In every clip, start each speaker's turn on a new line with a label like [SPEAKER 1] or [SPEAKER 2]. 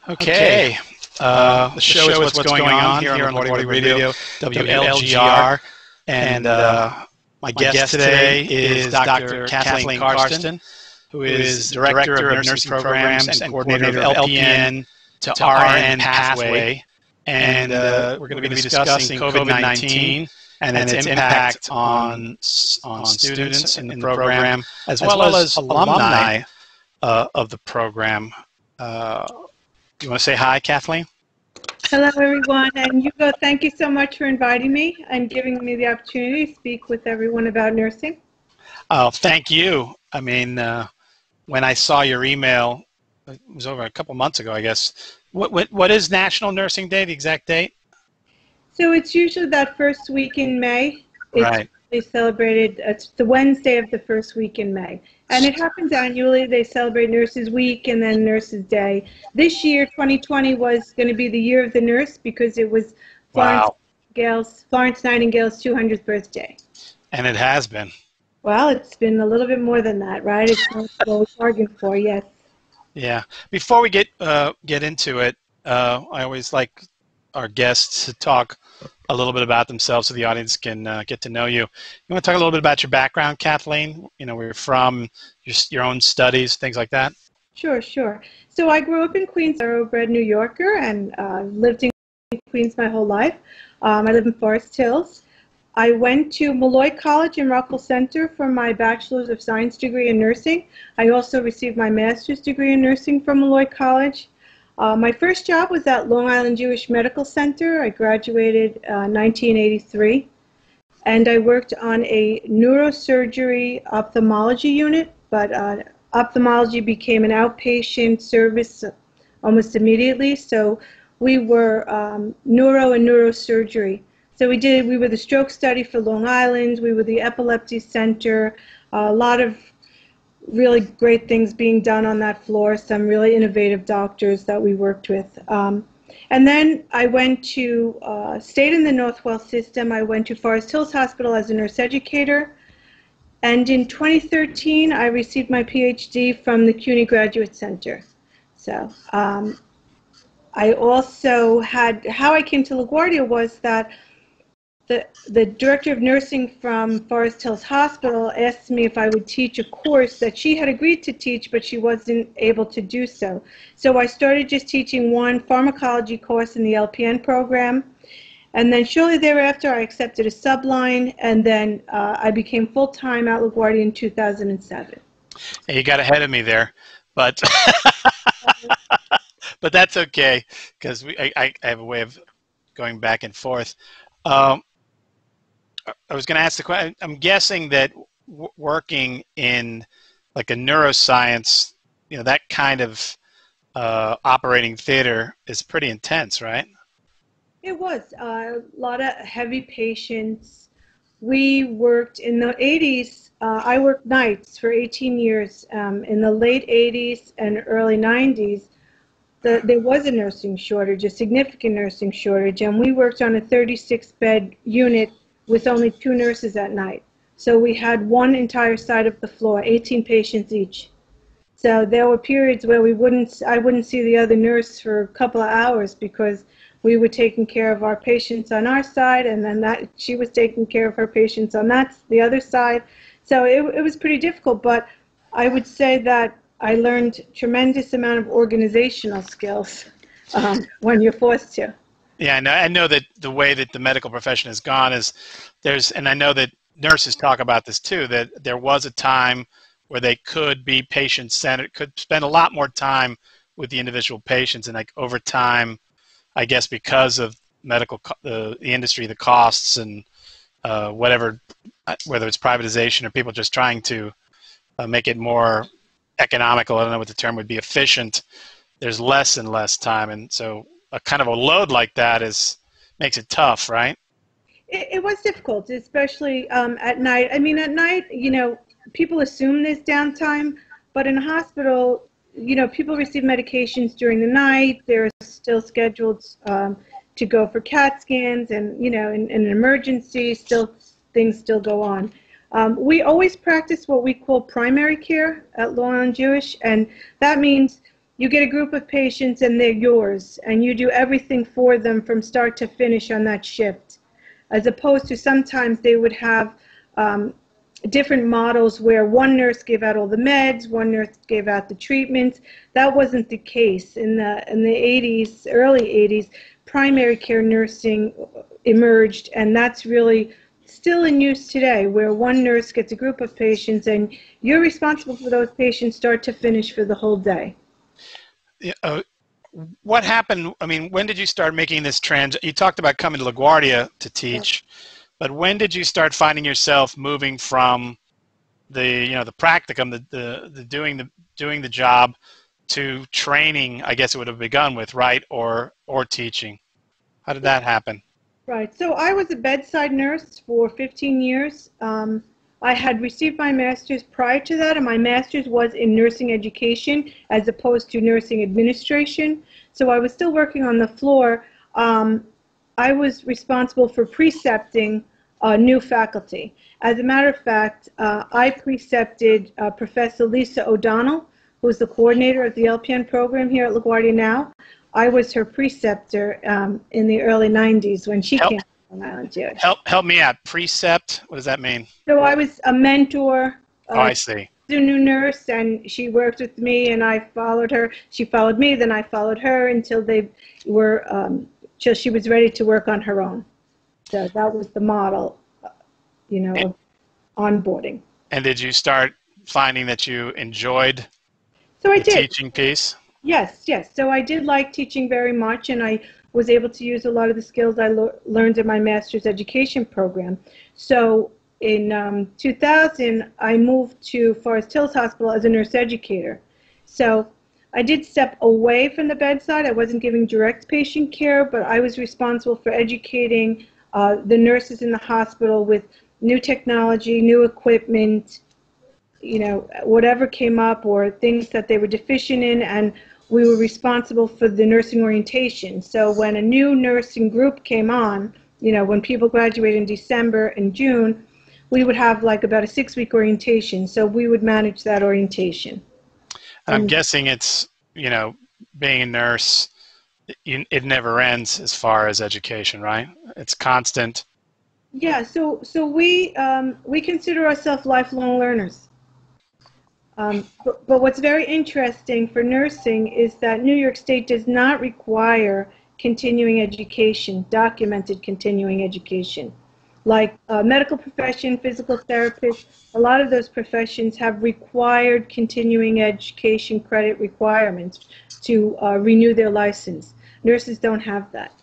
[SPEAKER 1] Okay. The show is what's going on here on LaGuardia Radio, WLGR. And my guest today is Dr. Kathleen Karsten, who is Director of Nursing Programs and Coordinator of LPN to RN Pathway. And we're going to be discussing COVID-19 and its impact on students in the program, as well as alumni of the program. Do you want to say hi, Kathleen?
[SPEAKER 2] Hello, everyone. And Hugo, thank you so much for inviting me and giving me the opportunity to speak with everyone about nursing.
[SPEAKER 1] Oh, thank you. I mean, when I saw your email, it was over a couple months ago, I guess. What is National Nursing Day, the exact date?
[SPEAKER 2] So it's usually that first week in May.
[SPEAKER 1] Right.
[SPEAKER 2] They celebrated, it's the Wednesday of the first week in May. And it happens annually. They celebrate Nurses Week and then Nurses Day. This year, 2020, was going to be the year of the nurse because it was Florence Nightingale's 200th birthday.
[SPEAKER 1] And it has been.
[SPEAKER 2] Well, it's been a little bit more than that, right? It's what we bargained for, yes.
[SPEAKER 1] Yeah. Before we get into it, I always like our guests to talk a little bit about themselves so the audience can get to know you. You want to talk a little bit about your background, Kathleen? You know, where you're from, your own studies, things like that?
[SPEAKER 2] Sure, sure. So I grew up in Queens, thoroughbred New Yorker, and lived in Queens my whole life. I live in Forest Hills. I went to Malloy College in Rockville Center for my Bachelor's of Science degree in nursing. I also received my master's degree in nursing from Malloy College. My first job was at Long Island Jewish Medical Center. I graduated 1983, and I worked on a neurosurgery ophthalmology unit, but ophthalmology became an outpatient service almost immediately, so we were neuro and neurosurgery. So we were the stroke study for Long Island, we were the epilepsy center, a lot of really great things being done on that floor, some really innovative doctors that we worked with. And then I went to, stayed in the Northwell system. I went to Forest Hills Hospital as a nurse educator. And in 2013, I received my PhD from the CUNY Graduate Center. So I also had, how I came to LaGuardia was that the director of nursing from Forest Hills Hospital asked me if I would teach a course that she had agreed to teach, but she wasn't able to do so. So I started just teaching one pharmacology course in the LPN program. And then shortly thereafter, I accepted a subline, and then I became full-time at LaGuardia in 2007.
[SPEAKER 1] Hey, you got ahead of me there, but but that's okay, because I have a way of going back and forth. I was going to ask the question. I'm guessing that working in like a neuroscience, you know, that kind of operating theater is pretty intense, right?
[SPEAKER 2] It was a lot of heavy patients. We worked in the 80s. I worked nights for 18 years. In the late 80s and early 90s, there was a nursing shortage, a significant nursing shortage, and we worked on a 36-bed unit with only 2 nurses at night. So we had one entire side of the floor, 18 patients each. So there were periods where I wouldn't see the other nurse for a couple of hours because we were taking care of our patients on our side, and then she was taking care of her patients on the other side. So it was pretty difficult, but I would say that I learned tremendous amount of organizational skills when you're forced to.
[SPEAKER 1] Yeah, I know that the way that the medical profession has gone is and I know that nurses talk about this too, that there was a time where they could be patient-centered, could spend a lot more time with the individual patients, and like over time, I guess because of the industry, the costs and whether it's privatization or people just trying to make it more economical, I don't know what the term would be, efficient, there's less and less time, and so a kind of a load like that makes it tough, right?
[SPEAKER 2] It was difficult, especially at night. I mean, at night, you know, people assume there's downtime, but in a hospital, you know, people receive medications during the night. They're still scheduled to go for CAT scans, and, you know, in an emergency, things still go on. We always practice what we call primary care at Long Island Jewish, and that means you get a group of patients and they're yours, and you do everything for them from start to finish on that shift, as opposed to sometimes they would have different models where one nurse gave out all the meds, one nurse gave out the treatments. That wasn't the case. In the 80s, early 80s, primary care nursing emerged, and that's really still in use today, where one nurse gets a group of patients and you're responsible for those patients start to finish for the whole day.
[SPEAKER 1] Yeah, what happened? I mean, when did you start making this you talked about coming to LaGuardia to teach, but when did you start finding yourself moving from the the practicum, the doing the job, to training? I guess it would have begun with, right, or teaching. How did that happen?
[SPEAKER 2] Right. So I was a bedside nurse for 15 years. I had received my master's prior to that, and my master's was in nursing education as opposed to nursing administration. So I was still working on the floor. I was responsible for precepting new faculty. As a matter of fact, I precepted Professor Lisa O'Donnell, who's the coordinator of the LPN program here at LaGuardia now. I was her preceptor in the early 90s when she came to Long Island too.
[SPEAKER 1] Help me out. Precept, what does that mean?
[SPEAKER 2] So I was a mentor.
[SPEAKER 1] Oh, I see.
[SPEAKER 2] A new nurse, and she worked with me, and I followed her. She followed me, then I followed her until till she was ready to work on her own. So that was the model, of onboarding.
[SPEAKER 1] And did you start finding that you enjoyed
[SPEAKER 2] the
[SPEAKER 1] teaching piece?
[SPEAKER 2] Yes. So I did like teaching very much, and I was able to use a lot of the skills I learned in my master's education program. So in 2000, I moved to Forest Hills Hospital as a nurse educator. So I did step away from the bedside. I wasn't giving direct patient care, but I was responsible for educating the nurses in the hospital with new technology, new equipment, whatever came up or things that they were deficient in, and we were responsible for the nursing orientation. So when a new nursing group came on, when people graduated in December and June, we would have like about a 6-week orientation. So we would manage that orientation.
[SPEAKER 1] I'm guessing it's, being a nurse, it never ends as far as education, right? It's constant.
[SPEAKER 2] Yeah, so we consider ourselves lifelong learners. But what's very interesting for nursing is that New York State does not require continuing education, documented continuing education. Like medical profession, physical therapists, a lot of those professions have required continuing education credit requirements to renew their license. Nurses don't have that.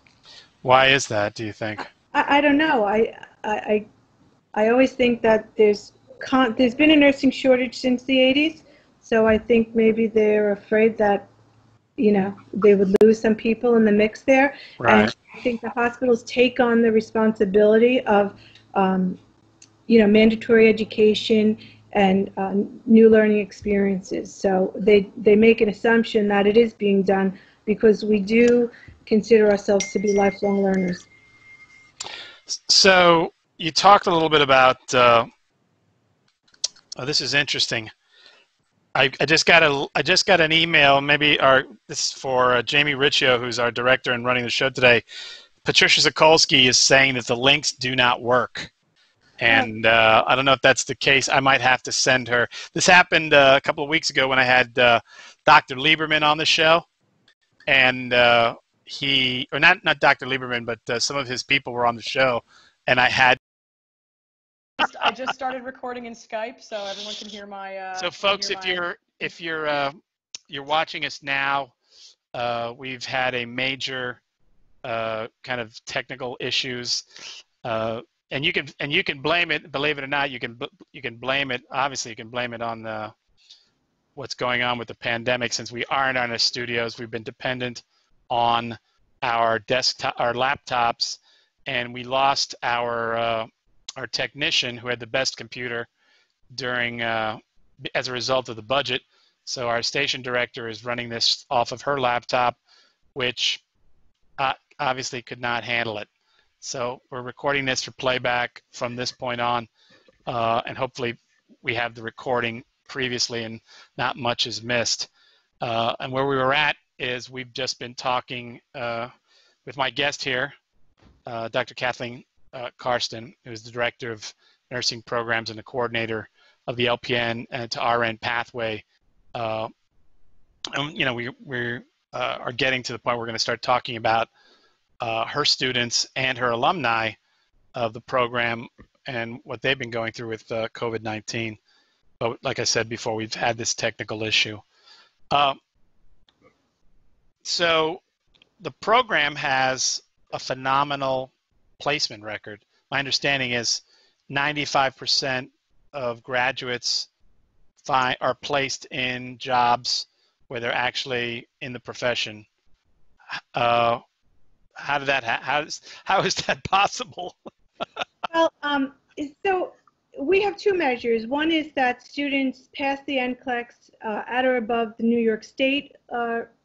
[SPEAKER 1] Why is that, do you think?
[SPEAKER 2] I don't know. I always think that there's been a nursing shortage since the 80s, so I think maybe they're afraid that, they would lose some people in the mix there.
[SPEAKER 1] Right.
[SPEAKER 2] And I think the hospitals take on the responsibility of, mandatory education and new learning experiences. So they make an assumption that it is being done because we do consider ourselves to be lifelong learners.
[SPEAKER 1] So you talked a little bit about, this is interesting. I just got an email. Maybe this is for Jamie Riccio, who's our director and running the show today. Patricia Sokolsky is saying that the links do not work, and I don't know if that's the case. I might have to send her. This happened a couple of weeks ago when I had Dr. Lieberman on the show, and not Dr. Lieberman, but some of his people were on the show, and I
[SPEAKER 3] I just started recording in Skype, so everyone can hear my.
[SPEAKER 1] So, folks, if you're watching us now, we've had a major kind of technical issues, and you can blame it. Believe it or not, you can blame it. Obviously, you can blame it on what's going on with the pandemic. Since we aren't in our studios, we've been dependent on our laptops, and we lost our technician who had the best computer during as a result of the budget. So our station director is running this off of her laptop, which obviously could not handle it. So we're recording this for playback from this point on, and hopefully we have the recording previously and not much is missed. And where we were at is we've just been talking with my guest here, Dr. Kathleen Karsten, who is the Director of Nursing Programs and the coordinator of the LPN to RN pathway. And, you know, we are getting to the point we're going to start talking about her students and her alumni of the program and what they've been going through with COVID-19. But like I said before, we've had this technical issue. So the program has a phenomenal placement record. My understanding is 95% of graduates are placed in jobs where they're actually in the profession. How is that possible?
[SPEAKER 2] Well, so we have two measures. One is that students pass the NCLEX at or above the New York State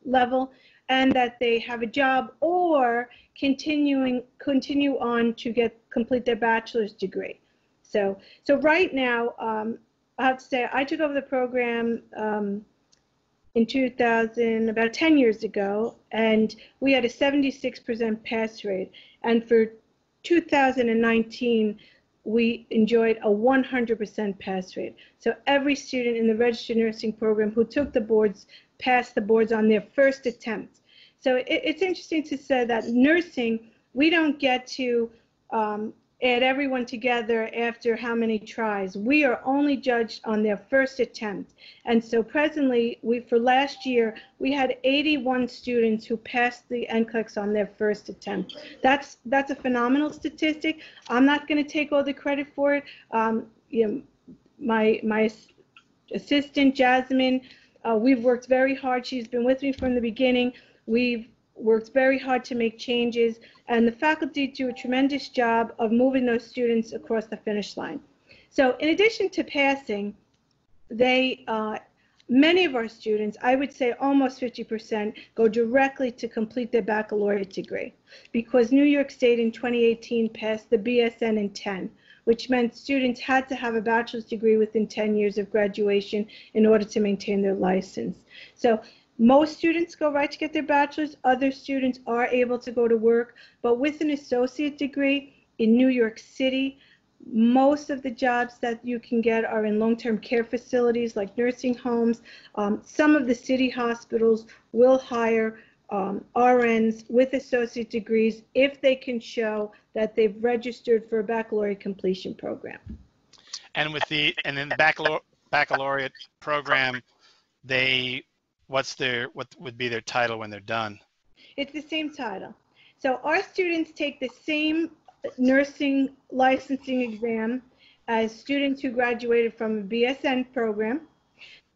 [SPEAKER 2] level, and that they have a job or continue on to complete their bachelor's degree. So right now, I have to say I took over the program in 2000, about 10 years ago, and we had a 76% pass rate. And for 2019, we enjoyed a 100% pass rate. So every student in the registered nursing program who took the boards passed the boards on their first attempt. So it's interesting to say that nursing, we don't get to add everyone together after how many tries. We are only judged on their first attempt. And so presently, for last year, we had 81 students who passed the NCLEX on their first attempt. That's a phenomenal statistic. I'm not going to take all the credit for it. You know, my assistant, Jasmine, we've worked very hard. She's been with me from the beginning. We've worked very hard to make changes, and the faculty do a tremendous job of moving those students across the finish line. So in addition to passing, many of our students, I would say almost 50%, go directly to complete their baccalaureate degree, because New York State in 2018 passed the BSN in 10, which meant students had to have a bachelor's degree within 10 years of graduation in order to maintain their license. So most students go right to get their bachelor's. Other students are able to go to work, but with an associate degree in New York City, most of the jobs that you can get are in long-term care facilities like nursing homes. Some of the city hospitals will hire RNs with associate degrees if they can show that they've registered for a baccalaureate completion program.
[SPEAKER 1] And in the baccalaureate program, what would be their title when they're done? It's
[SPEAKER 2] the same title. So our students take the same nursing licensing exam as students who graduated from a BSN program,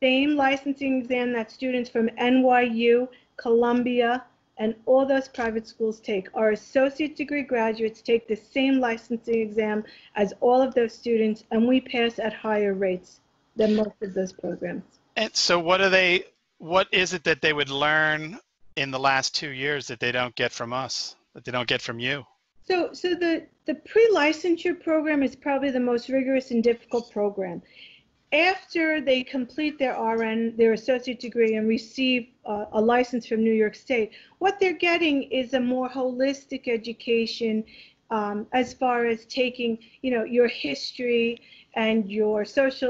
[SPEAKER 2] same licensing exam that students from NYU, Columbia, and all those private schools take. Our associate degree graduates take the same licensing exam as all of those students, and we pass at higher rates than most of those programs.
[SPEAKER 1] And so what is it that they would learn in the last 2 years that they don't get from us, that they don't get from you?
[SPEAKER 2] So the pre-licensure program is probably the most rigorous and difficult program. After they complete their RN, their associate degree, and receive a license from New York State, what they're getting is a more holistic education as far as taking, you know, your history and your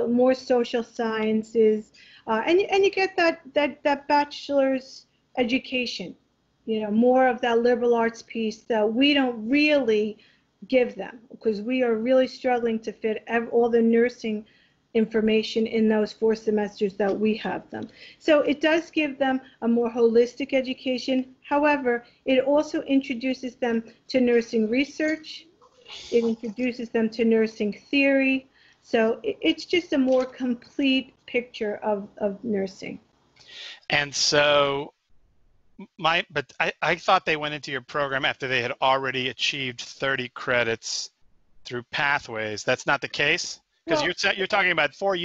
[SPEAKER 2] more social sciences, and you get that bachelor's education, you know, more of that liberal arts piece that we don't really give them, because we are really struggling to fit all the nursing information in those 4 semesters that we have them. So it does give them a more holistic education. However, it also introduces them to nursing research. It introduces them to nursing theory. So it's just a more complete picture of nursing.
[SPEAKER 1] And so but I thought they went into your program after they had already achieved 30 credits through pathways. That's not the case? Because you're talking about 4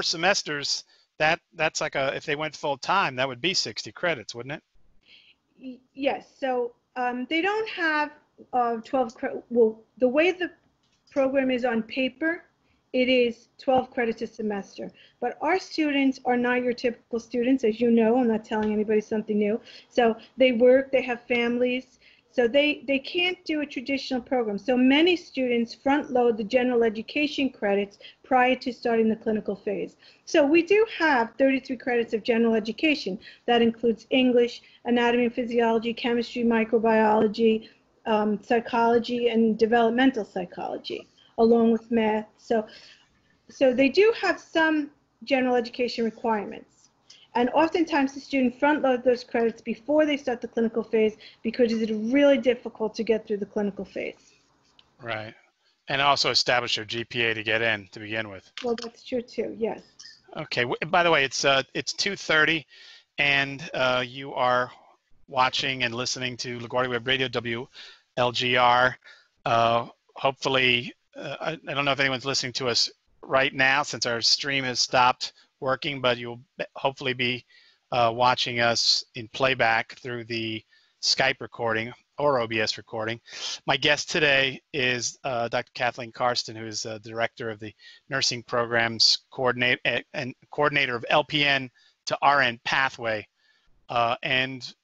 [SPEAKER 1] semesters. That's like if they went full time, that would be 60 credits, wouldn't
[SPEAKER 2] it? Yes. So they don't have 12 credits. Well, the way the program is on paper, it is 12 credits a semester. But our students are not your typical students, as you know. I'm not telling anybody something new. So they work, they have families, so they can't do a traditional program. So many students front load the general education credits prior to starting the clinical phase. So we do have 33 credits of general education. That includes English, anatomy and physiology, chemistry, microbiology, psychology, and developmental psychology, along with math. So they do have some general education requirements. And oftentimes the student front load those credits before they start the clinical phase because it's really difficult to get through the clinical phase.
[SPEAKER 1] Right. And also establish their GPA to get in to begin with.
[SPEAKER 2] Well, that's true too, yes.
[SPEAKER 1] Okay. By the way, it's 2:30, and you are watching and listening to LaGuardia Web Radio, WLGR. Hopefully, I don't know if anyone's listening to us right now since our stream has stopped working, but you'll hopefully be watching us in playback through the Skype recording or OBS recording. My guest today is Dr. Kathleen Karsten, who is the director of the nursing programs coordinator of LPN to RN pathway. And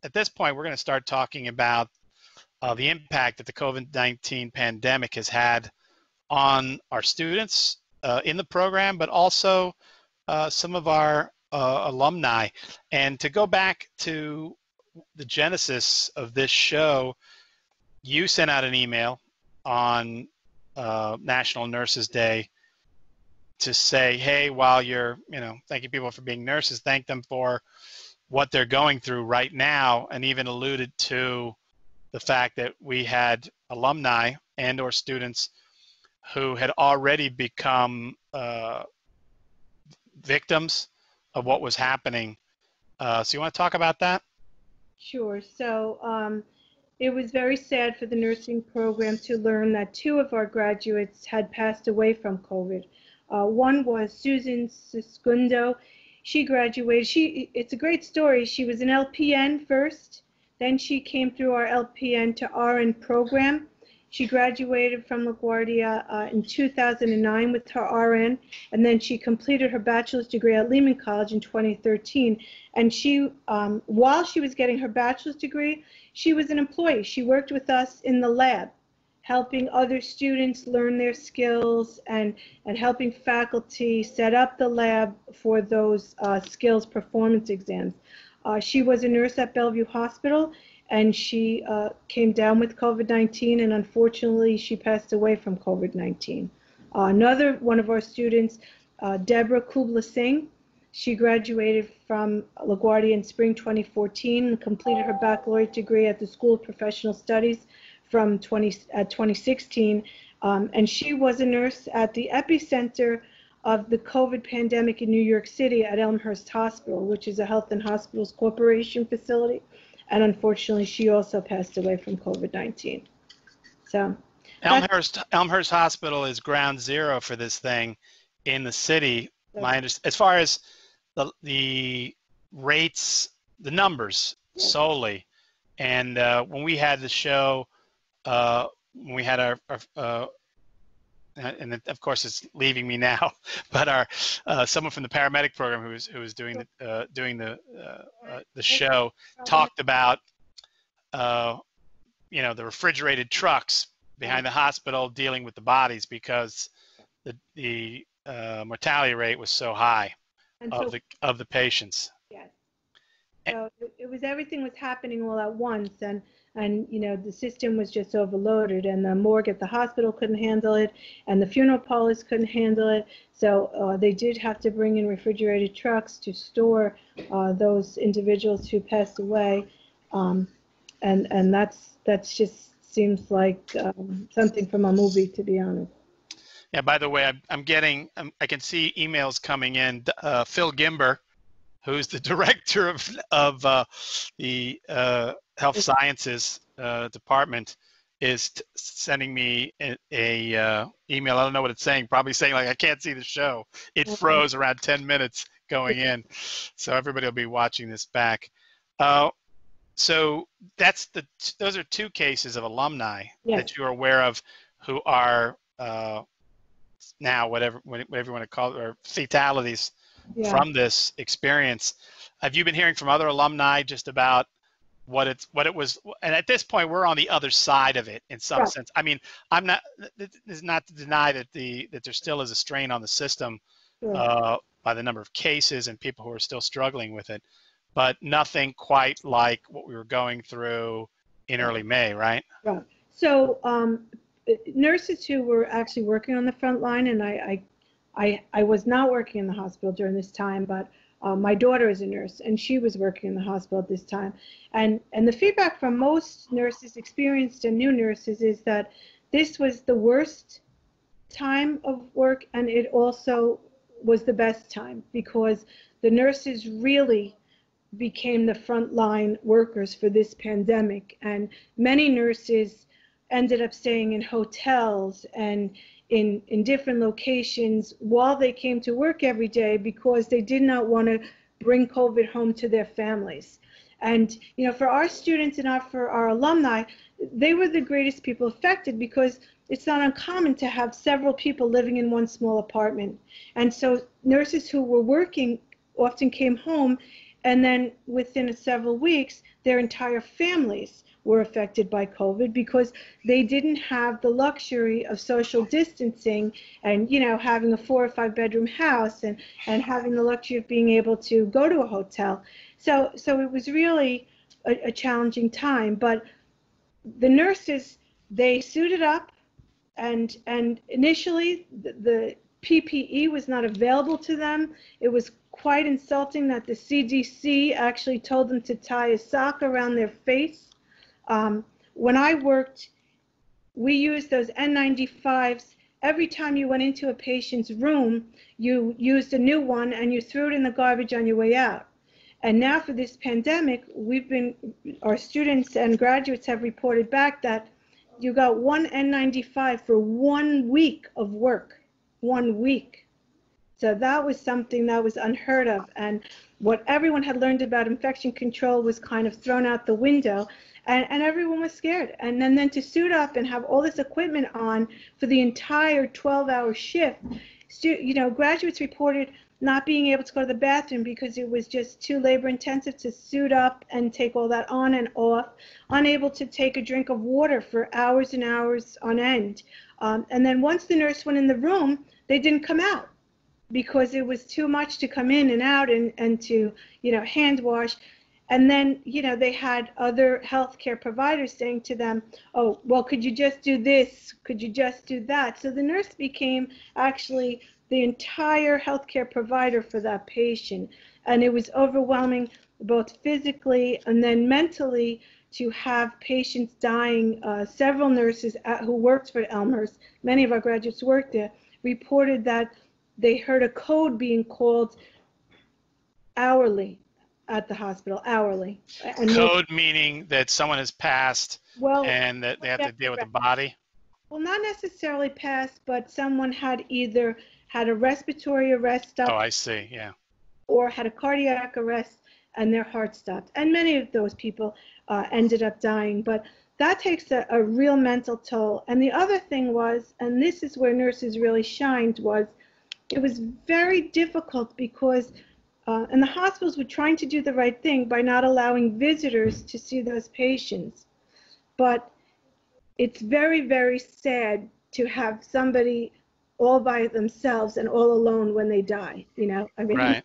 [SPEAKER 1] at this point, we're going to start talking about the impact that the COVID-19 pandemic has had on our students in the program, but also some of our alumni. And to go back to the genesis of this show, you sent out an email on National Nurses Day to say, hey, while you're, thanking people for being nurses, thank them for what they're going through right now, and even alluded to the fact that we had alumni and or students who had already become victims of what was happening. So you want to talk about that?
[SPEAKER 2] Sure. So it was very sad for the nursing program to learn that 2 of our graduates had passed away from COVID. One was Susan Siscundo. She graduated. It's a great story. She was an LPN first. Then she came through our LPN to RN program. She graduated from LaGuardia in 2009 with her RN, and then she completed her bachelor's degree at Lehman College in 2013. And she, while she was getting her bachelor's degree, she was an employee. She worked with us in the lab, helping other students learn their skills and helping faculty set up the lab for those skills performance exams. She was a nurse at Bellevue Hospital, and she came down with COVID-19, and unfortunately she passed away from COVID-19. Another one of our students, Deborah Kubla Singh, she graduated from LaGuardia in spring 2014 and completed her baccalaureate degree at the School of Professional Studies from 2016, and she was a nurse at the epicenter of the COVID pandemic in New York City at Elmhurst Hospital, which is a Health and Hospitals Corporation facility. And unfortunately, she also passed away from COVID-19. So
[SPEAKER 1] Elmhurst Hospital is ground zero for this thing in the city. As far as the rates, the numbers solely, and when we had the show, when we had our and of course it's leaving me now, but our someone from the paramedic program who was doing the show talked about the refrigerated trucks behind the hospital dealing with the bodies because the mortality rate was so high of the patients.
[SPEAKER 2] Yes. So everything was happening all at once, and the system was just overloaded, and the morgue at the hospital couldn't handle it, and the funeral parlors couldn't handle it. So they did have to bring in refrigerated trucks to store those individuals who passed away, and that's just seems like something from a movie, to be honest.
[SPEAKER 1] Yeah. By the way, I can see emails coming in. Phil Gimber, who's the director of the Health Sciences Department, is sending me a email. I don't know what it's saying. Probably saying like, I can't see the show. It froze around 10 minutes going in. So everybody will be watching this back. So those are 2 cases of alumni that you're aware of who are now, whatever you want to call it, or fatalities from this experience. Have you been hearing from other alumni just about what it was? And at this point, we're on the other side of it in some sense. I mean, this is not to deny that there still is a strain on the system by the number of cases and people who are still struggling with it, but nothing quite like what we were going through in early May, right?
[SPEAKER 2] Right. So nurses who were actually working on the front line, and I was not working in the hospital during this time, but my daughter is a nurse, and she was working in the hospital at this time. And the feedback from most nurses, experienced and new nurses, is that this was the worst time of work, and it also was the best time, because the nurses really became the frontline workers for this pandemic, and many nurses ended up staying in hotels and in different locations while they came to work every day, because they did not want to bring COVID home to their families. And you know, for our students and for our alumni, they were the greatest people affected, because it's not uncommon to have several people living in one small apartment. And so nurses who were working often came home, and then within several weeks, their entire families were affected by COVID, because they didn't have the luxury of social distancing and, you know, having a 4 or 5 bedroom house and having the luxury of being able to go to a hotel. So it was really a challenging time. But the nurses, they suited up, and initially the PPE was not available to them. It was quite insulting that the CDC actually told them to tie a sock around their face. When I worked, we used those N95s. Every time you went into a patient's room, you used a new one and you threw it in the garbage on your way out. And now for this pandemic, our students and graduates have reported back that you got one N95 for 1 week of work. 1 week. So that was something that was unheard of, and what everyone had learned about infection control was kind of thrown out the window, and everyone was scared. And then to suit up and have all this equipment on for the entire 12-hour shift, you know, graduates reported not being able to go to the bathroom because it was just too labor-intensive to suit up and take all that on and off, unable to take a drink of water for hours and hours on end. And then once the nurse went in the room, they didn't come out, because it was too much to come in and out and to, you know, hand wash. And then, you know, they had other healthcare providers saying to them, oh, well, could you just do this? Could you just do that? So the nurse became actually the entire healthcare provider for that patient. And it was overwhelming, both physically and then mentally, to have patients dying. Several nurses who worked for Elmhurst, many of our graduates worked there, reported that they heard a code being called hourly at the hospital, hourly. And
[SPEAKER 1] code meaning that someone has passed, and that they have to deal with the body?
[SPEAKER 2] Well, not necessarily passed, but someone had either had a respiratory arrest up.
[SPEAKER 1] Oh, I see, yeah.
[SPEAKER 2] Or had a cardiac arrest and their heart stopped. And many of those people ended up dying. But that takes a real mental toll. And the other thing was, and this is where nurses really shined, was it was very difficult because, and the hospitals were trying to do the right thing by not allowing visitors to see those patients. But it's very, very sad to have somebody all by themselves and all alone when they die, you know? I mean,
[SPEAKER 1] right.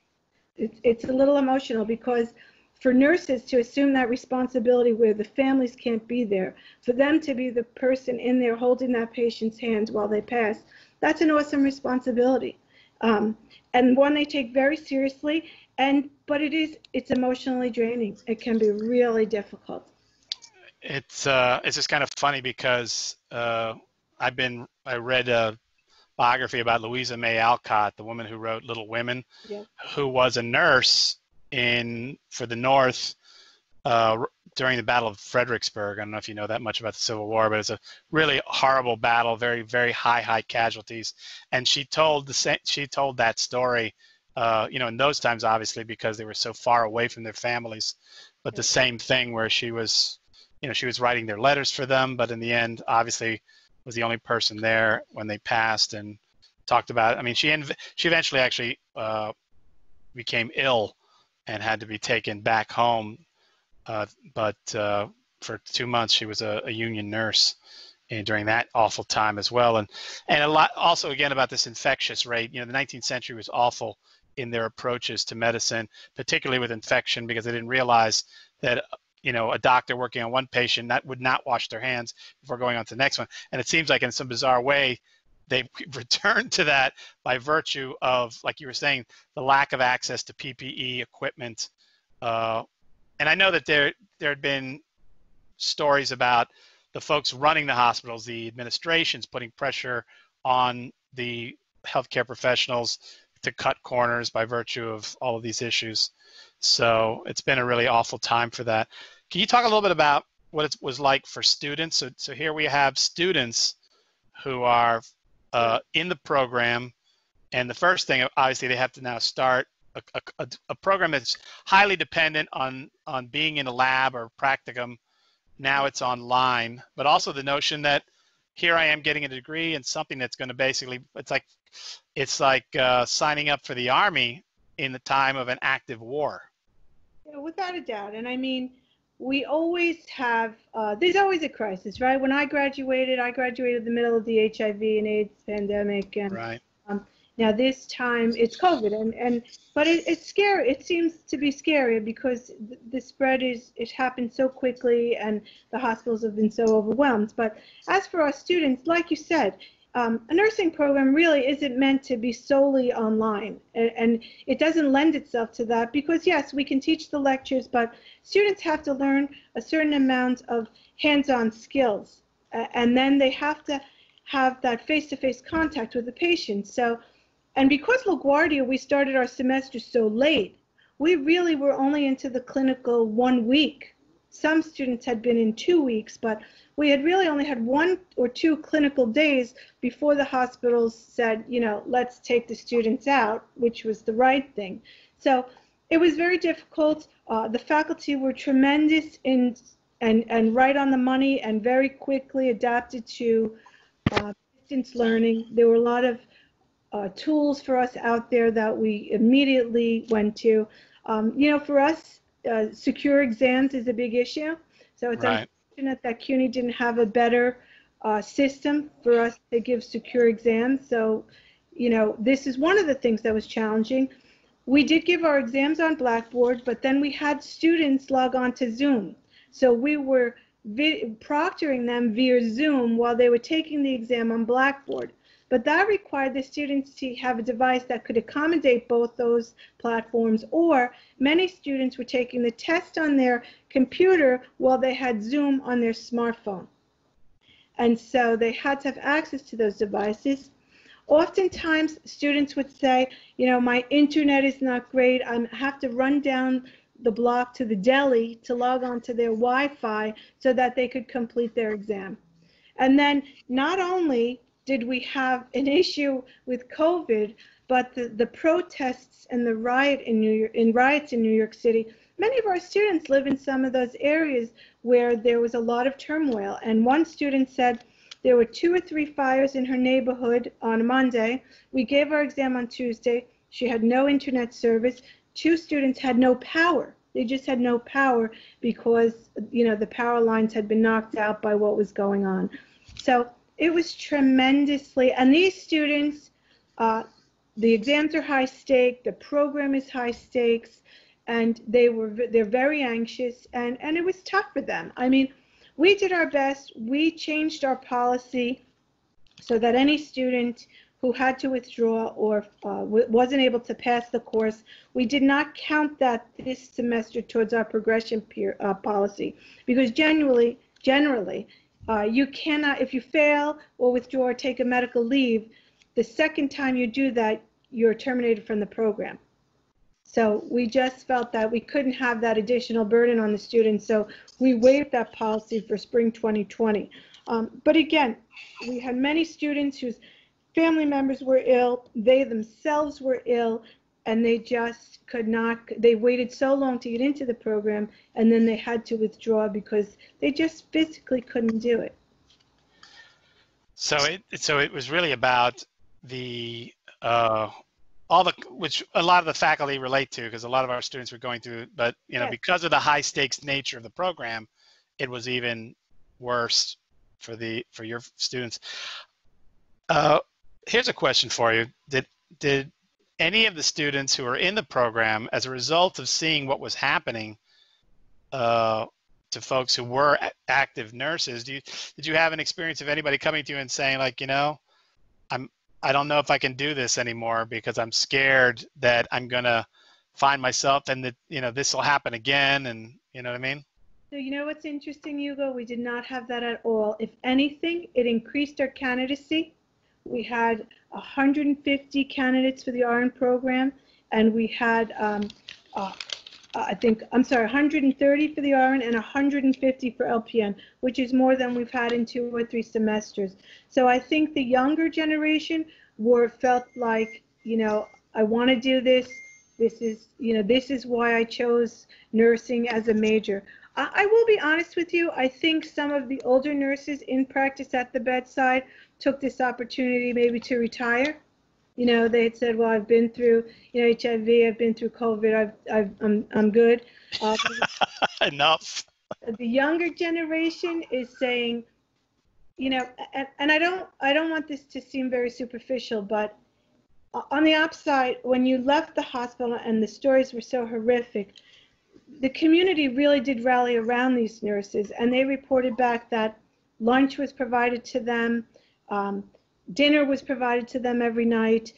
[SPEAKER 2] It's a little emotional, because for nurses to assume that responsibility where the families can't be there, for them to be the person in there holding that patient's hands while they pass, that's an awesome responsibility. And one they take very seriously, but it's emotionally draining. It can be really difficult.
[SPEAKER 1] It's just kind of funny because I read a biography about Louisa May Alcott, the woman who wrote Little Women, who was a nurse for the North during the Battle of Fredericksburg. I don't know if you know that much about the Civil War, but it's a really horrible battle, very, very high casualties. And she told that story, you know, in those times, obviously, because they were so far away from their families. But the same thing where she was writing their letters for them, but in the end, obviously, was the only person there when they passed, and talked about. I mean, she eventually actually became ill and had to be taken back home. But for 2 months, she was a union nurse during that awful time as well. And a lot also, again, about this infectious rate. You know, the 19th century was awful in their approaches to medicine, particularly with infection, because they didn't realize that, you know, a doctor working on one patient that would not wash their hands before going on to the next one. And it seems like in some bizarre way, they've returned to that by virtue of, like you were saying, the lack of access to PPE equipment. And I know that there had been stories about the folks running the hospitals, the administrations putting pressure on the healthcare professionals to cut corners by virtue of all of these issues. So it's been a really awful time for that. Can you talk a little bit about what it was like for students? So here we have students who are in the program, and the first thing, obviously, they have to now start a program that's highly dependent on being in a lab or practicum. Now it's online, but also the notion that here I am getting a degree in something that's going to basically, it's like signing up for the Army in the time of an active war.
[SPEAKER 2] Yeah, without a doubt. And I mean, we always have, there's always a crisis, right? When I graduated in the middle of the HIV and AIDS pandemic. And
[SPEAKER 1] right.
[SPEAKER 2] Now this time it's COVID, but it's scary. It seems to be scary because the spread it happened so quickly, and the hospitals have been so overwhelmed. But as for our students, like you said, a nursing program really isn't meant to be solely online, and it doesn't lend itself to that because yes, we can teach the lectures, but students have to learn a certain amount of hands-on skills, and then they have to have that face-to-face contact with the patient. So. And because LaGuardia, we started our semester so late, we really were only into the clinical 1 week. Some students had been in 2 weeks, but we had really only had 1 or 2 clinical days before the hospitals said, you know, let's take the students out, which was the right thing. So it was very difficult. The faculty were tremendous and right on the money and very quickly adapted to distance learning. There were a lot of tools for us out there that we immediately went to. You know, for us, secure exams is a big issue. So it's
[SPEAKER 1] right.
[SPEAKER 2] unfortunate that CUNY didn't have a better system for us to give secure exams. So, you know, this is one of the things that was challenging. We did give our exams on Blackboard, but then we had students log on to Zoom. So we were proctoring them via Zoom while they were taking the exam on Blackboard. But that required the students to have a device that could accommodate both those platforms, or many students were taking the test on their computer while they had Zoom on their smartphone. And so they had to have access to those devices. Oftentimes, students would say, you know, my internet is not great. I have to run down the block to the deli to log on to their Wi-Fi so that they could complete their exam. And then not only did we have an issue with COVID, but the protests and the riots in New York City, many of our students live in some of those areas where there was a lot of turmoil. And one student said there were 2 or 3 fires in her neighborhood on a Monday. We gave our exam on Tuesday. She had no internet service. 2 students had no power. They just had no power because, you know, the power lines had been knocked out by what was going on. So it was tremendously, and these students, the exams are high stake, the program is high stakes, and they're very anxious, and it was tough for them. I mean, we did our best. We changed our policy so that any student who had to withdraw or wasn't able to pass the course, we did not count that this semester towards our progression policy, because generally, you cannot, if you fail or withdraw or take a medical leave, the second time you do that, you're terminated from the program. So we just felt that we couldn't have that additional burden on the students, so we waived that policy for spring 2020. But again, we had many students whose family members were ill, they themselves were ill, and they just could not, they waited so long to get into the program, and then they had to withdraw because they just physically couldn't do it.
[SPEAKER 1] So it was really about the which a lot of the faculty relate to, because a lot of our students were going through, but
[SPEAKER 2] Yes.
[SPEAKER 1] because of the high stakes nature of the program, it was even worse for your students. Here's a question for you. Did any of the students who are in the program, as a result of seeing what was happening to folks who were active nurses, did you have an experience of anybody coming to you and saying, like, I don't know if I can do this anymore because I'm scared that I'm gonna find myself and that this will happen again, and you know what I mean?
[SPEAKER 2] So you know what's interesting, Hugo? We did not have that at all. If anything, it increased our candidacy. We had 150 candidates for the RN program, and we had 130 for the RN and 150 for LPN, which is more than we've had in 2 or 3 semesters. So I think the younger generation felt like, I want to do this. This is why I chose nursing as a major. I will be honest with you. I think some of the older nurses in practice at the bedside took this opportunity maybe to retire. They had said, well, I've been through HIV, I've been through COVID, I'm good.
[SPEAKER 1] Enough.
[SPEAKER 2] The younger generation is saying, and I don't want this to seem very superficial, but on the upside, when you left the hospital and the stories were so horrific, the community really did rally around these nurses, and they reported back that lunch was provided to them, dinner was provided to them every night.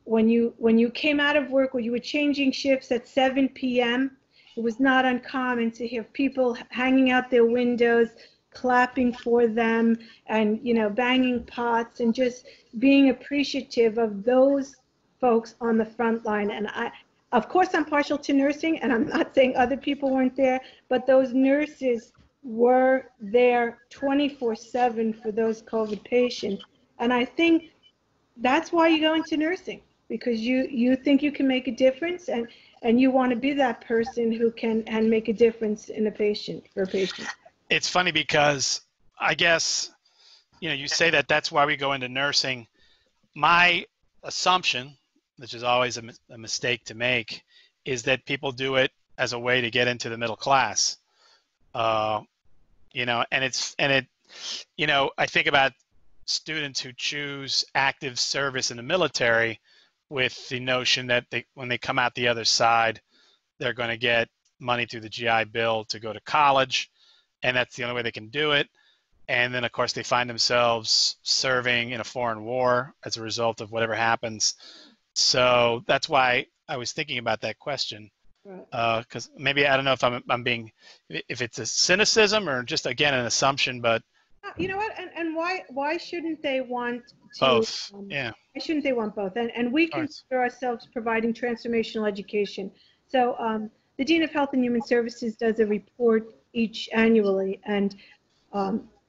[SPEAKER 2] When you came out of work, or you were changing shifts at 7 p.m., it was not uncommon to hear people hanging out their windows, clapping for them, and banging pots, and just being appreciative of those folks on the front line. And of course, I'm partial to nursing, and I'm not saying other people weren't there, but those nurses were there 24/7 for those COVID patients. And I think that's why you go into nursing, because you think you can make a difference, and you want to be that person who can and make a difference for a patient.
[SPEAKER 1] It's funny because I guess, you say that that's why we go into nursing. My assumption, which is always a mistake to make, is that people do it as a way to get into the middle class. I think about students who choose active service in the military with the notion that when they come out the other side, they're going to get money through the GI Bill to go to college, and that's the only way they can do it. And then, of course, they find themselves serving in a foreign war as a result of whatever happens. So that's why I was thinking about that question, because maybe I don't know if I'm being, if it's a cynicism or just, again, an assumption, but
[SPEAKER 2] you know what? And why shouldn't they want to?
[SPEAKER 1] Both. Yeah.
[SPEAKER 2] Why shouldn't they want both? And we consider ourselves providing transformational education. So the Dean of Health and Human Services does a report annually, and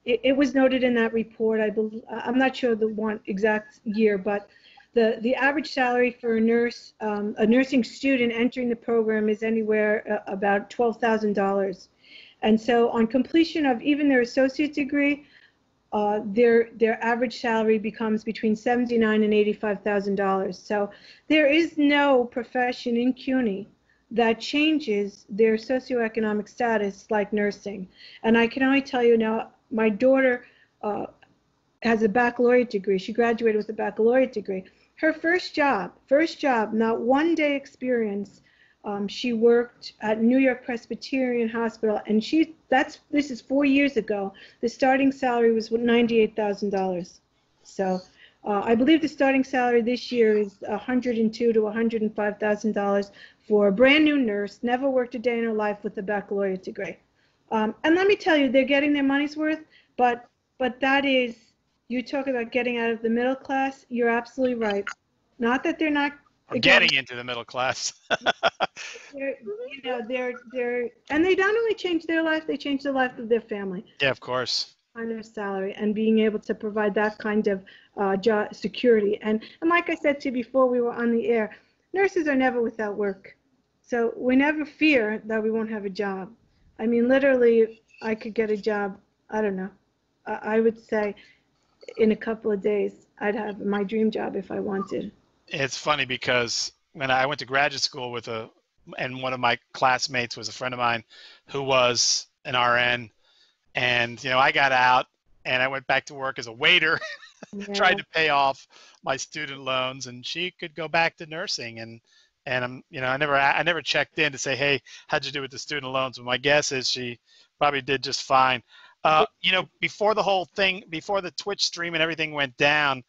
[SPEAKER 2] it was noted in that report. I'm not sure the one exact year, but the average salary for a nursing student entering the program is anywhere about $12,000. And so on completion of even their associate degree, their average salary becomes between $79,000 and $85,000. So there is no profession in CUNY that changes their socioeconomic status like nursing. And I can only tell you now, my daughter has a baccalaureate degree. She graduated with a baccalaureate degree. Her first job, not one day experience. She worked at New York Presbyterian Hospital, and this is 4 years ago. The starting salary was $98,000. So I believe the starting salary this year is $102,000 to $105,000 for a brand new nurse, never worked a day in her life with a baccalaureate degree. And let me tell you, they're getting their money's worth, but that is, you talk about getting out of the middle class, you're absolutely right. Not that they're not
[SPEAKER 1] getting into the middle class.
[SPEAKER 2] they're and they not only change their life, they change the life of their family.
[SPEAKER 1] Yeah, of course.
[SPEAKER 2] On their salary and being able to provide that kind of job security. And like I said to you before we were on the air, nurses are never without work. So we never fear that we won't have a job. I mean, literally, I could get a job, I don't know, I would say in a couple of days. I'd have my dream job if I wanted.
[SPEAKER 1] It's funny because when I went to graduate school and one of my classmates was a friend of mine who was an RN, and I got out and I went back to work as a waiter,
[SPEAKER 2] Yeah.
[SPEAKER 1] tried to pay off my student loans, and she could go back to nursing. And I never checked in to say, hey, how'd you do with the student loans? But my guess is she probably did just fine. Before the Twitch stream and everything went down,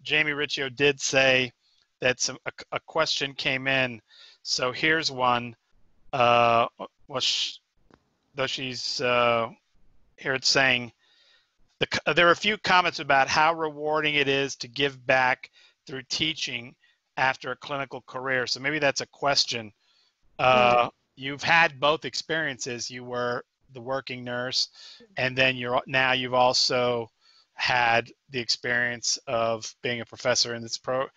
[SPEAKER 1] Jamie Riccio did say that a question came in. So here's one. Though she's here, it's saying there are a few comments about how rewarding it is to give back through teaching after a clinical career. So maybe that's a question. You've had both experiences. You were the working nurse, and then you've also had the experience of being a professor in this program,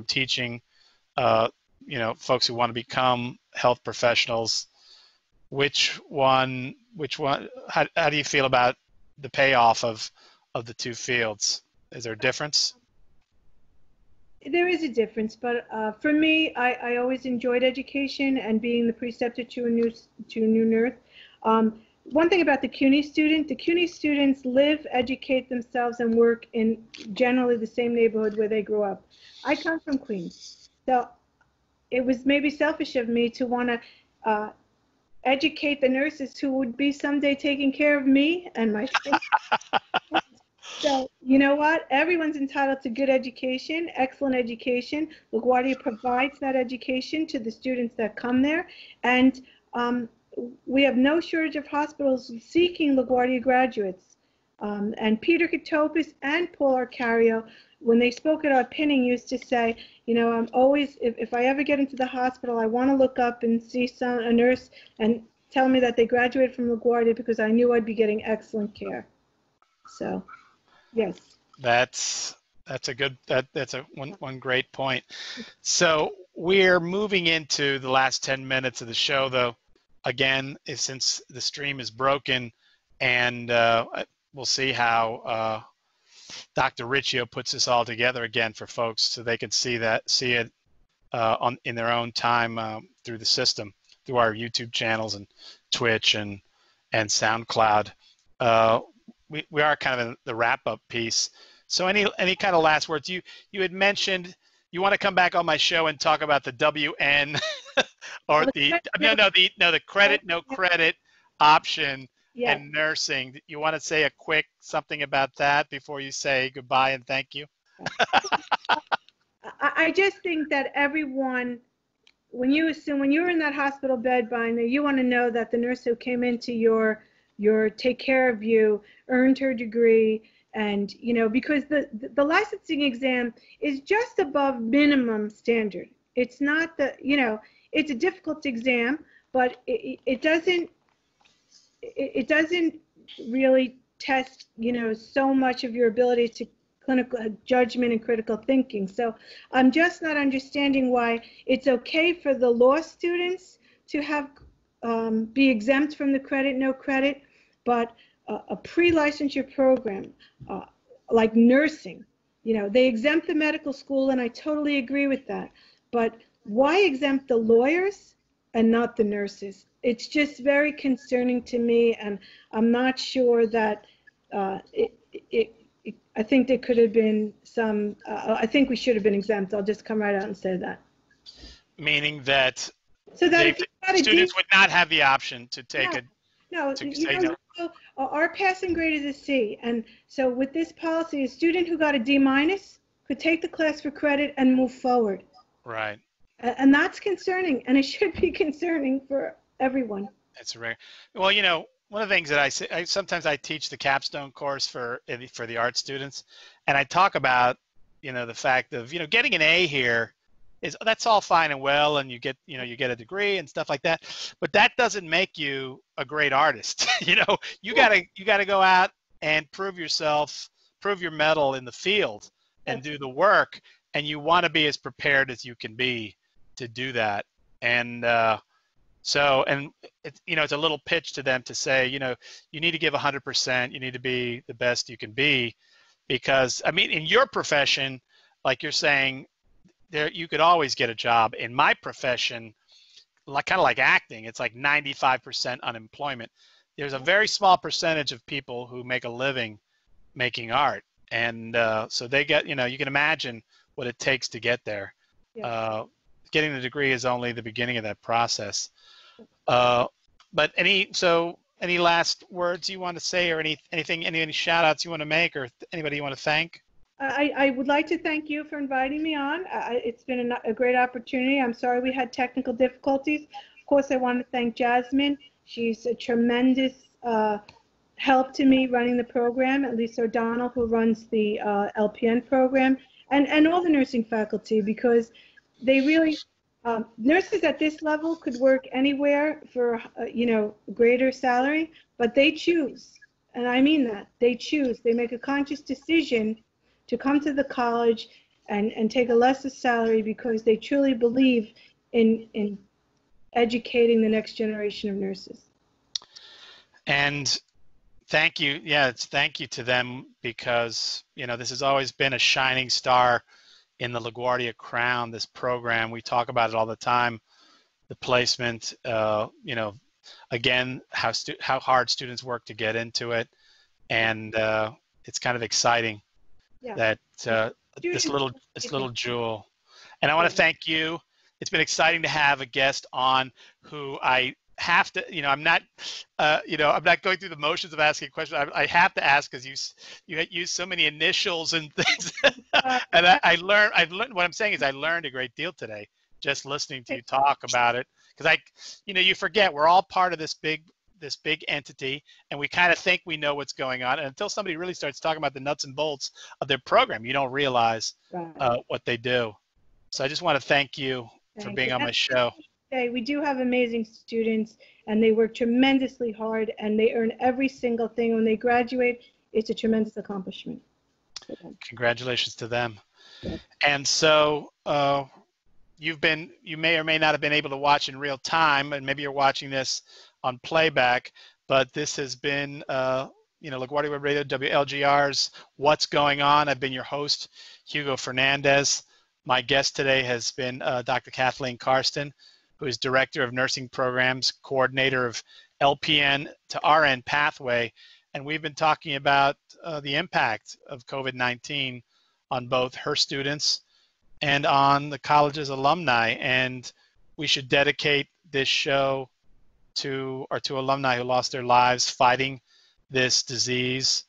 [SPEAKER 1] teaching folks who want to become health professionals. Which one? How do you feel about the payoff of the two fields? Is there a difference?
[SPEAKER 2] There is a difference, but for me, I always enjoyed education and being the preceptor to a new nurse. One thing about the CUNY students live, educate themselves, and work in generally the same neighborhood where they grew up. I come from Queens, so it was maybe selfish of me to want to educate the nurses who would be someday taking care of me and my family. So, you know what? Everyone's entitled to good education, excellent education. LaGuardia provides that education to the students that come there. And we have no shortage of hospitals seeking LaGuardia graduates. And Peter Katopis and Paul Arcario, when they spoke at our pinning, used to say, I'm always, if I ever get into the hospital, I want to look up and see a nurse and tell me that they graduated from LaGuardia because I knew I'd be getting excellent care. So. Yes. That's
[SPEAKER 1] one great point. So we're moving into the last 10 minutes of the show, though. Again, since the stream is broken, and we'll see how Dr. Riccio puts this all together again for folks, so they can see it in their own time through the system, through our YouTube channels and Twitch and SoundCloud. We are kind of in the wrap-up piece. So any kind of last words? You had mentioned you want to come back on my show and talk about the WN or the credit, no credit option and nursing. You want to say a quick something about that before you say goodbye and thank you?
[SPEAKER 2] I just think that everyone, when you're in that hospital bed, Binder, you want to know that the nurse who came into your take care of you earned her degree, and because the licensing exam is just above minimum standard. It's not it's a difficult exam, but it doesn't really test so much of your ability to clinical judgment and critical thinking. So I'm just not understanding why it's okay for the law students to have be exempt from the credit, no credit, but a pre-licensure program like nursing, they exempt the medical school, and I totally agree with that. But why exempt the lawyers and not the nurses? It's just very concerning to me, and I'm not sure that I think there could have been some. I think we should have been exempt. I'll just come right out and say that.
[SPEAKER 1] Meaning that
[SPEAKER 2] so that
[SPEAKER 1] students would not have the option to take a.
[SPEAKER 2] No, our passing grade is a C, and so with this policy, a student who got a D- could take the class for credit and move forward.
[SPEAKER 1] Right.
[SPEAKER 2] And that's concerning, and it should be concerning for everyone.
[SPEAKER 1] That's rare. Well, one of the things that I say, sometimes I teach the capstone course for the art students, and I talk about the fact of getting an A here. That's all fine and well, and you get a degree and stuff like that, but that doesn't make you a great artist. You gotta go out and prove yourself, prove your mettle in the field, and do the work. And you want to be as prepared as you can be to do that. And So, and it's, it's a little pitch to them to say, you need to give 100%. You need to be the best you can be, because I mean, in your profession, like you're saying, there you could always get a job. In my profession, kind of like acting, it's like 95% unemployment. There's a very small percentage of people who make a living making art, and so they get, you can imagine what it takes to get there.
[SPEAKER 2] Yeah.
[SPEAKER 1] Getting the degree is only the beginning of that process. But any last words you want to say, or any shout outs you want to make, or anybody you want to thank?
[SPEAKER 2] I would like to thank you for inviting me on. It's been a great opportunity. I'm sorry we had technical difficulties. Of course, I want to thank Jasmine. She's a tremendous help to me running the program, at Lisa O'Donnell, who runs the LPN program, and all the nursing faculty, because they really, nurses at this level could work anywhere for, greater salary, but they choose, and I mean that, they choose. They make a conscious decision to come to the college and take a lesser salary because they truly believe in educating the next generation of nurses.
[SPEAKER 1] And thank you. Yeah, thank you to them, because, this has always been a shining star in the LaGuardia crown, this program. We talk about it all the time, the placement, again, how hard students work to get into it. And it's kind of exciting. Yeah. That this little jewel. And I want to thank you. It's been exciting to have a guest on who I have to, I'm not going through the motions of asking a question. I have to ask, because you use so many initials and things. And I've learned, what I'm saying is I learned a great deal today just listening to you talk about it, because you forget we're all part of this big entity, and we kind of think we know what's going on, and until somebody really starts talking about the nuts and bolts of their program, you don't realize what they do. So I just want to thank you for being on my show.
[SPEAKER 2] We do have amazing students, and they work tremendously hard, and they earn every single thing. When they graduate, it's a tremendous accomplishment.
[SPEAKER 1] Congratulations to them. Yes. And so you may or may not have been able to watch in real time, and maybe you're watching this on playback, but this has been LaGuardia Web Radio, WLGR's What's Going On. I've been your host, Hugo Fernandez. My guest today has been Dr. Kathleen Karsten, who is Director of Nursing Programs, Coordinator of LPN to RN Pathway, and we've been talking about the impact of COVID-19 on both her students and on the college's alumni, and we should dedicate this show to alumni who lost their lives fighting this disease,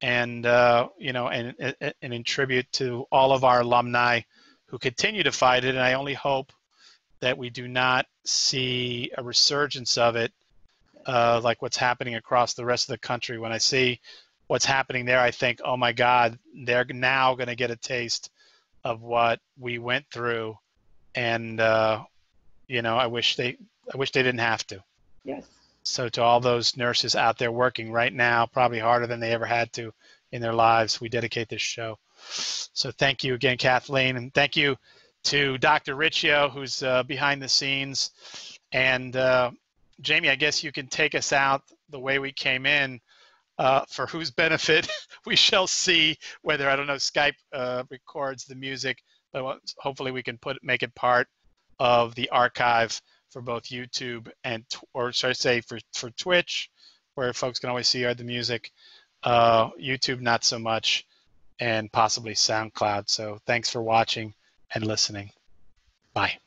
[SPEAKER 1] and and in tribute to all of our alumni who continue to fight it. And I only hope that we do not see a resurgence of it, like what's happening across the rest of the country. When I see what's happening there, I think, oh my God, they're now going to get a taste of what we went through, and I wish they didn't have to.
[SPEAKER 2] Yes.
[SPEAKER 1] So to all those nurses out there working right now, probably harder than they ever had to in their lives, we dedicate this show. So thank you again, Kathleen, and thank you to Dr. Riccio, who's behind the scenes. And Jamie, I guess you can take us out the way we came in, for whose benefit we shall see whether, I don't know, Skype records the music, but hopefully we can make it part of the archive for both YouTube or should I say for Twitch, where folks can always see the music. YouTube, not so much, and possibly SoundCloud. So thanks for watching and listening. Bye.